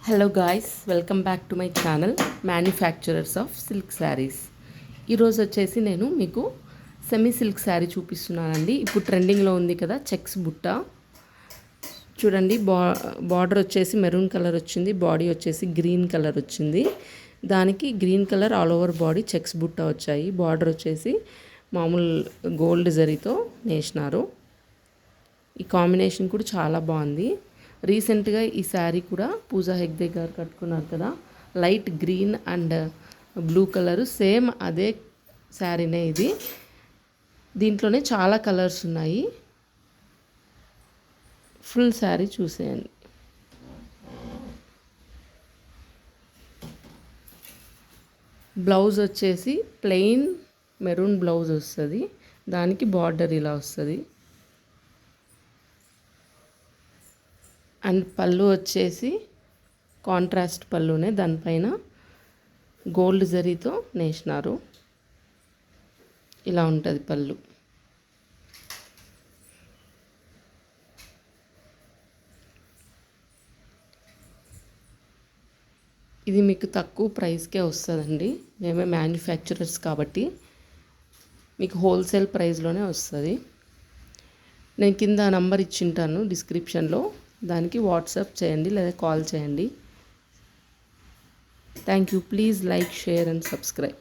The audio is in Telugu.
Hello guys, welcome back to my channel manufacturers of silk saris. ఈరోజు వచ్చేసి నేను మీకు సెమీ సిల్క్ శారీ చూపిస్తున్నానండి. ఇప్పుడు ట్రెండింగ్లో ఉంది కదా చెక్స్ బుట్ట. చూడండి, బార్డర్ వచ్చేసి మెరూన్ కలర్ వచ్చింది, బాడీ వచ్చేసి గ్రీన్ కలర్ వచ్చింది. దానికి green colour all over body checks బుట్ట వచ్చాయి. బార్డర్ వచ్చేసి మామూలు గోల్డ్ జరీతో నేసినారు. ఈ కాంబినేషన్ కూడా చాలా బాగుంది. రీసెంట్గా ఈ శారీ కూడా పూజా హెగ్డే గారు కట్టుకున్నారు కదా, light green and blue colour, same అదే శారీనే ఇది. దీంట్లోనే చాలా కలర్స్ ఉన్నాయి. ఫుల్ శారీ చూసేయండి. బ్లౌజ్ వచ్చేసి ప్లెయిన్ మెరూన్ బ్లౌజ్ వస్తుంది, దానికి బార్డర్ ఇలా వస్తుంది. అండ్ పళ్ళు వచ్చేసి కాంట్రాస్ట్ పళ్ళునే, దానిపైన గోల్డ్ జరీతో నేసినారు. ఇలా ఉంటుంది పళ్ళు. ఇది మీకు తక్కువ ప్రైస్కే వస్తుందండి. మేమే మ్యానుఫ్యాక్చరర్స్ కాబట్టి మీకు హోల్సేల్ ప్రైస్లోనే వస్తుంది. నేను కింద నంబర్ ఇచ్చింటాను డిస్క్రిప్షన్లో, దానికి వాట్సాప్ చేయండి లేదా కాల్ చేయండి. Thank you. Please like, share and subscribe.